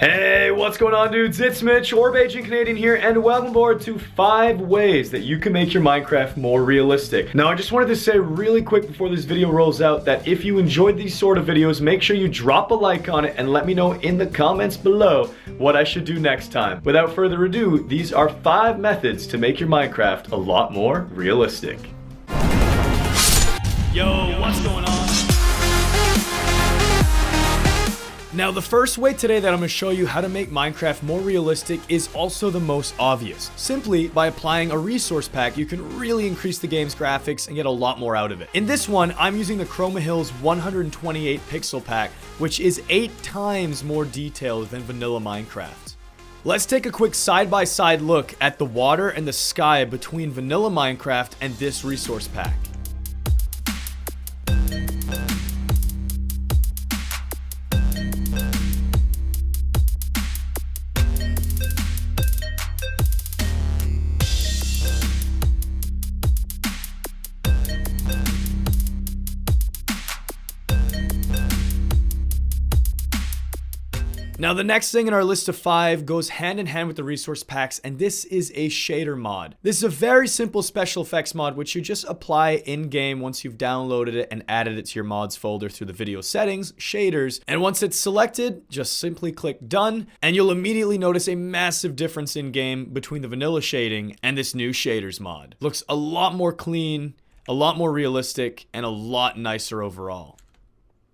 Hey, what's going on, dudes? It's Mitch, or Bajan Canadian here, and welcome aboard to 5 ways that you can make your Minecraft more realistic. Now, I just wanted to say really quick before this video rolls out that if you enjoyed these sort of videos, make sure you drop a like on it and let me know in the comments below what I should do next time. Without further ado, these are 5 methods to make your Minecraft a lot more realistic. Yo, what's going on? Now, the first way today that I'm going to show you how to make Minecraft more realistic is also the most obvious. Simply by applying a resource pack, you can really increase the game's graphics and get a lot more out of it. In this one, I'm using the Chroma Hills 128 pixel pack, which is 8 times more detailed than vanilla Minecraft. Let's take a quick side-by-side look at the water and the sky between vanilla Minecraft and this resource pack. Now, the next thing in our list of 5 goes hand in hand with the resource packs, and this is a shader mod. This is a very simple special effects mod which you just apply in-game once you've downloaded it and added it to your mods folder through the video settings, shaders, and once it's selected, just simply click done, and you'll immediately notice a massive difference in-game between the vanilla shading and this new shaders mod. Looks a lot more clean, a lot more realistic, and a lot nicer overall.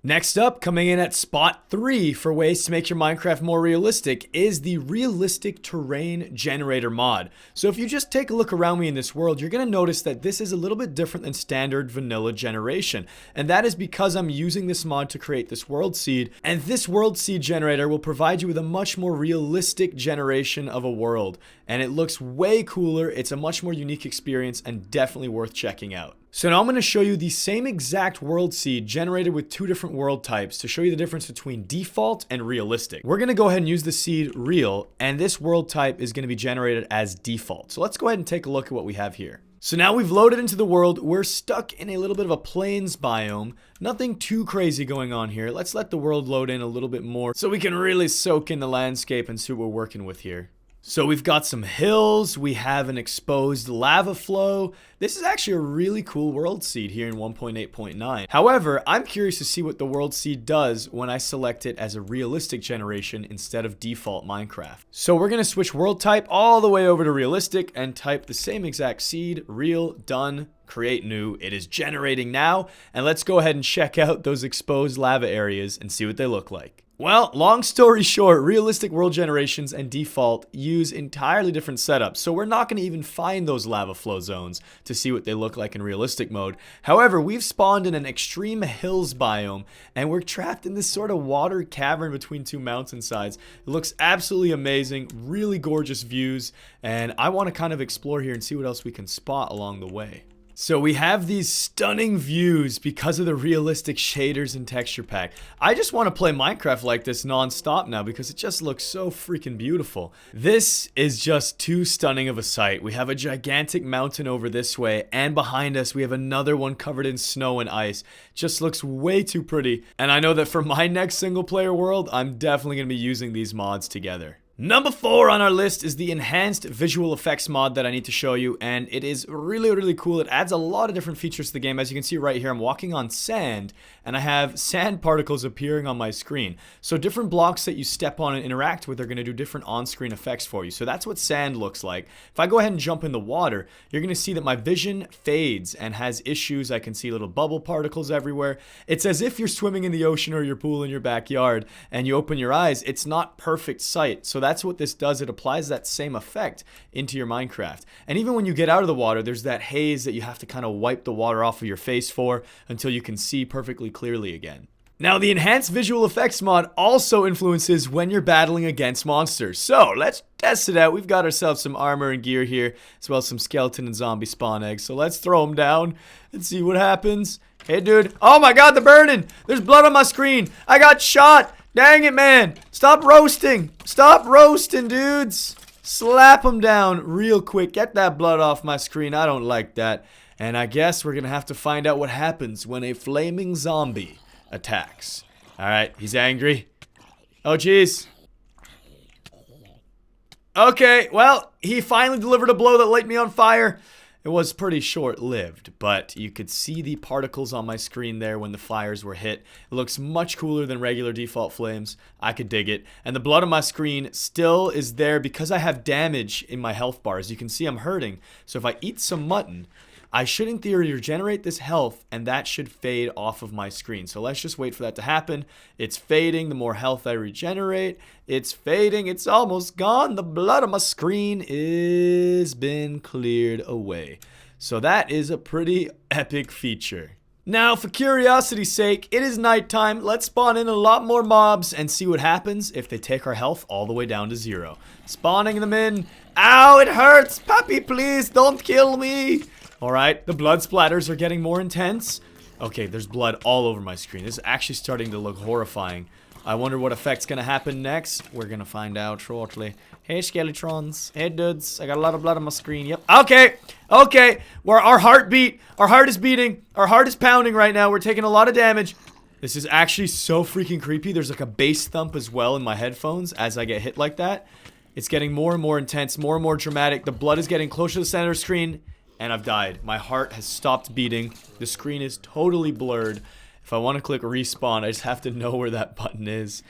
Next up, coming in at spot 3 for ways to make your Minecraft more realistic is the realistic terrain generator mod. So if you just take a look around me in this world, you're going to notice that this is a little bit different than standard vanilla generation. And that is because I'm using this mod to create this world seed. And this world seed generator will provide you with a much more realistic generation of a world. And it looks way cooler, it's a much more unique experience and definitely worth checking out. So now I'm going to show you the same exact world seed generated with 2 different world types to show you the difference between default and realistic. We're going to go ahead and use the seed real, and this world type is going to be generated as default. So let's go ahead and take a look at what we have here. So now we've loaded into the world. We're stuck in a little bit of a plains biome. Nothing too crazy going on here. Let's let the world load in a little bit more so we can really soak in the landscape and see what we're working with here. So we've got some hills, we have an exposed lava flow. This is actually a really cool world seed here in 1.8.9. However, I'm curious to see what the world seed does when I select it as a realistic generation instead of default Minecraft. So we're going to switch world type all the way over to realistic and type the same exact seed, real, done, create new. It is generating now, and let's go ahead and check out those exposed lava areas and see what they look like. Well, long story short, realistic world generations and default use entirely different setups, so we're not going to even find those lava flow zones to see what they look like in realistic mode. However, we've spawned in an extreme hills biome, and we're trapped in this sort of water cavern between 2 mountainsides. It looks absolutely amazing, really gorgeous views, and I want to kind of explore here and see what else we can spot along the way. So we have these stunning views because of the realistic shaders and texture pack. I just want to play Minecraft like this non-stop now because it just looks so freaking beautiful. This is just too stunning of a sight. We have a gigantic mountain over this way, and behind us we have another one covered in snow and ice. Just looks way too pretty, and I know that for my next single player world, I'm definitely going to be using these mods together. Number 4 on our list is the enhanced visual effects mod that I need to show you, and it is really cool. It adds a lot of different features to the game. As you can see right here, I'm walking on sand, and I have sand particles appearing on my screen. So different blocks that you step on and interact with are going to do different on-screen effects for you. So that's what sand looks like. If I go ahead and jump in the water, you're going to see that my vision fades and has issues. I can see little bubble particles everywhere. It's as if you're swimming in the ocean or your pool in your backyard, and you open your eyes. It's not perfect sight. So that's what this does. It applies that same effect into your Minecraft. And even when you get out of the water, there's that haze that you have to kind of wipe the water off of your face for until you can see perfectly clearly again. Now, the enhanced visual effects mod also influences when you're battling against monsters. So let's test it out. We've got ourselves some armor and gear here, as well as some skeleton and zombie spawn eggs. So let's throw them down and see what happens. Hey, dude. Oh my god, they're burning. There's blood on my screen. I got shot. Dang it, man. Stop roasting. Stop roasting, dudes. Slap them down real quick. Get that blood off my screen. I don't like that. And I guess we're going to have to find out what happens when a flaming zombie attacks. Alright, he's angry. Oh, jeez. Okay, well, he finally delivered a blow that lit me on fire. It was pretty short-lived, but you could see the particles on my screen there when the fires were hit. It looks much cooler than regular default flames. I could dig it. And the blood on my screen still is there because I have damage in my health bar. As you can see, I'm hurting. So if I eat some mutton, I should in theory regenerate this health, and that should fade off of my screen. So let's just wait for that to happen. It's fading the more health I regenerate. It's fading. It's almost gone. The blood on my screen is been cleared away. So that is a pretty epic feature. Now, for curiosity's sake, it is nighttime. Let's spawn in a lot more mobs and see what happens if they take our health all the way down to 0. Spawning them in. Ow, it hurts. Puppy, please don't kill me. Alright, the blood splatters are getting more intense. Okay, there's blood all over my screen. This is actually starting to look horrifying. I wonder what effect's gonna happen next. We're gonna find out shortly. Hey, Skeletrons. Hey, dudes. I got a lot of blood on my screen. Yep. Okay. Where our heart is beating. Our heart is pounding right now. We're taking a lot of damage. This is actually so freaking creepy. There's like a bass thump as well in my headphones as I get hit like that. It's getting more and more intense, more and more dramatic. The blood is getting closer to the center of the screen. And I've died. My heart has stopped beating. The screen is totally blurred. If I want to click respawn, I just have to know where that button is.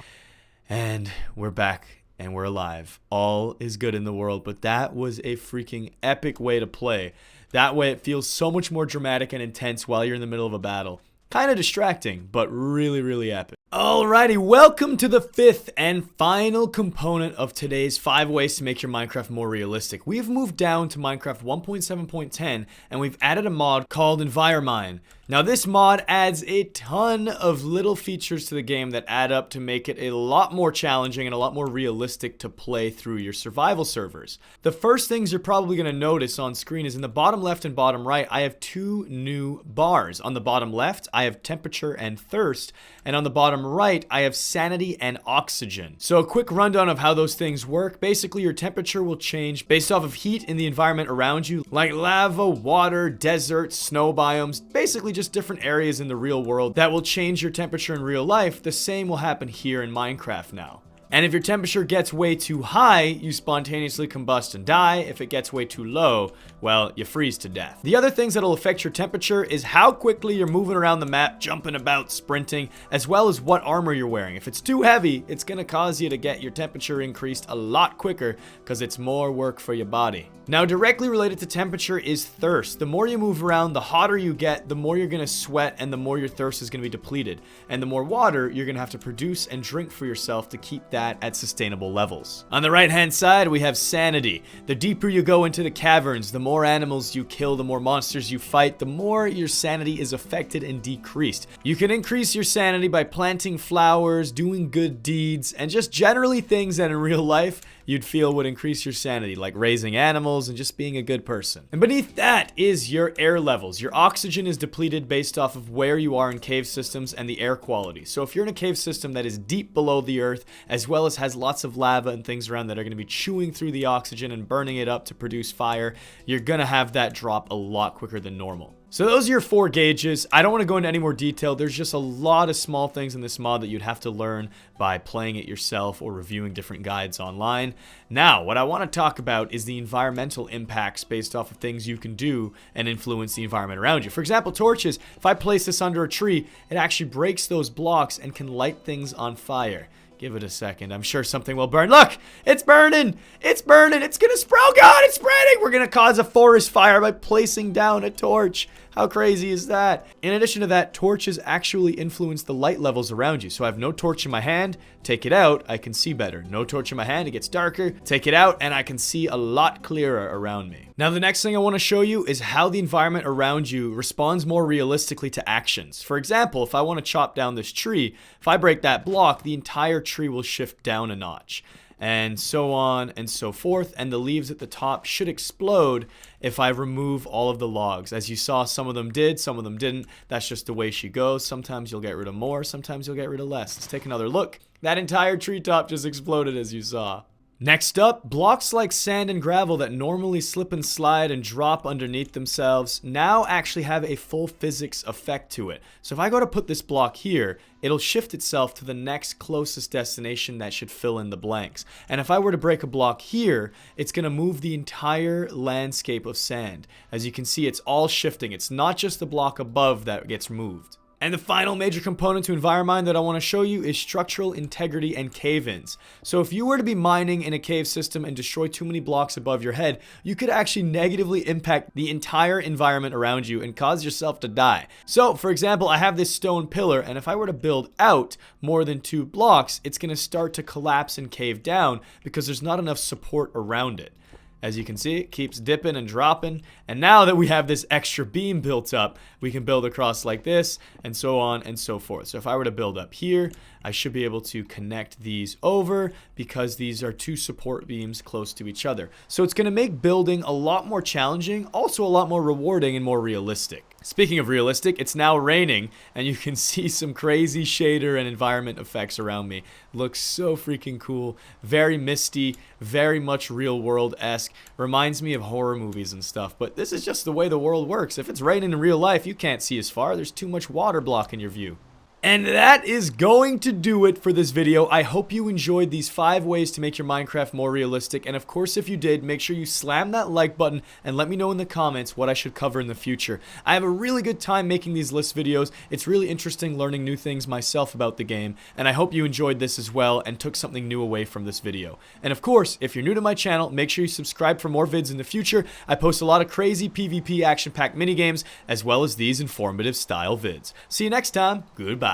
And we're back. And we're alive. All is good in the world. But that was a freaking epic way to play. That way it feels so much more dramatic and intense while you're in the middle of a battle. Kind of distracting, but really, really epic. Alrighty, welcome to the 5th and final component of today's 5 ways to make your Minecraft more realistic. We've moved down to Minecraft 1.7.10 and we've added a mod called Enviromine. Now this mod adds a ton of little features to the game that add up to make it a lot more challenging and a lot more realistic to play through your survival servers. The first things you're probably going to notice on screen is in the bottom left and bottom right, I have 2 new bars. On the bottom left, I have temperature and thirst, and on the bottom right, I have sanity and oxygen. So a quick rundown of how those things work. Basically, your temperature will change based off of heat in the environment around you, like lava, water, desert, snow biomes, basically just different areas in the real world that will change your temperature in real life. The same will happen here in Minecraft now. And if your temperature gets way too high, you spontaneously combust and die. If it gets way too low, well, you freeze to death. The other things that'll affect your temperature is how quickly you're moving around the map, jumping about, sprinting, as well as what armor you're wearing. If it's too heavy, it's gonna cause you to get your temperature increased a lot quicker because it's more work for your body. Now, directly related to temperature is thirst. The more you move around, the hotter you get, the more you're gonna sweat, and the more your thirst is gonna be depleted. And the more water you're gonna have to produce and drink for yourself to keep that at sustainable levels. On the right-hand side, we have sanity. The deeper you go into the caverns, the more animals you kill, the more monsters you fight, the more your sanity is affected and decreased. You can increase your sanity by planting flowers, doing good deeds, and just generally things that in real life you'd feel would increase your sanity, like raising animals and just being a good person. And beneath that is your air levels. Your oxygen is depleted based off of where you are in cave systems and the air quality. So if you're in a cave system that is deep below the earth, as well as has lots of lava and things around that are going to be chewing through the oxygen and burning it up to produce fire, you're going to have that drop a lot quicker than normal. So those are your 4 gauges. I don't want to go into any more detail. There's just a lot of small things in this mod that you'd have to learn by playing it yourself or reviewing different guides online. Now, what I want to talk about is the environmental impacts based off of things you can do and influence the environment around you. For example, torches. If I place this under a tree, it actually breaks those blocks and can light things on fire. Give it a second. I'm sure something will burn. Look! It's burning! It's burning! It's gonna spread! Oh God! It's spreading! We're gonna cause a forest fire by placing down a torch. How crazy is that? In addition to that, torches actually influence the light levels around you. So I have no torch in my hand. Take it out, I can see better. No torch in my hand, it gets darker. Take it out, and I can see a lot clearer around me. Now, the next thing I want to show you is how the environment around you responds more realistically to actions. For example, if I want to chop down this tree, if I break that block, the entire tree will shift down a notch. And so on and so forth, and the leaves at the top should explode if I remove all of the logs. As you saw, some of them did, some of them didn't. That's just the way she goes. Sometimes you'll get rid of more, sometimes you'll get rid of less. Let's take another look. That entire treetop just exploded, as you saw. Next up, blocks like sand and gravel that normally slip and slide and drop underneath themselves now actually have a full physics effect to it. So if I go to put this block here, it'll shift itself to the next closest destination that should fill in the blanks. And if I were to break a block here, it's going to move the entire landscape of sand. As you can see, it's all shifting. It's not just the block above that gets moved. And the final major component to EnviroMine that I want to show you is structural integrity and cave-ins. So if you were to be mining in a cave system and destroy too many blocks above your head, you could actually negatively impact the entire environment around you and cause yourself to die. So for example, I have this stone pillar, and if I were to build out more than 2 blocks, it's going to start to collapse and cave down because there's not enough support around it. As you can see, it keeps dipping and dropping. And now that we have this extra beam built up, we can build across like this and so on and so forth. So if I were to build up here, I should be able to connect these over because these are 2 support beams close to each other. So it's going to make building a lot more challenging, also a lot more rewarding and more realistic. Speaking of realistic, it's now raining and you can see some crazy shader and environment effects around me. Looks so freaking cool. Very misty, very much real world-esque. Reminds me of horror movies and stuff, but this is just the way the world works. If it's raining in real life, you can't see as far. There's too much water blocking your view. And that is going to do it for this video. I hope you enjoyed these 5 ways to make your Minecraft more realistic. And of course, if you did, make sure you slam that like button and let me know in the comments what I should cover in the future. I have a really good time making these list videos. It's really interesting learning new things myself about the game. And I hope you enjoyed this as well and took something new away from this video. And of course, if you're new to my channel, make sure you subscribe for more vids in the future. I post a lot of crazy PvP action-packed minigames as well as these informative style vids. See you next time. Goodbye.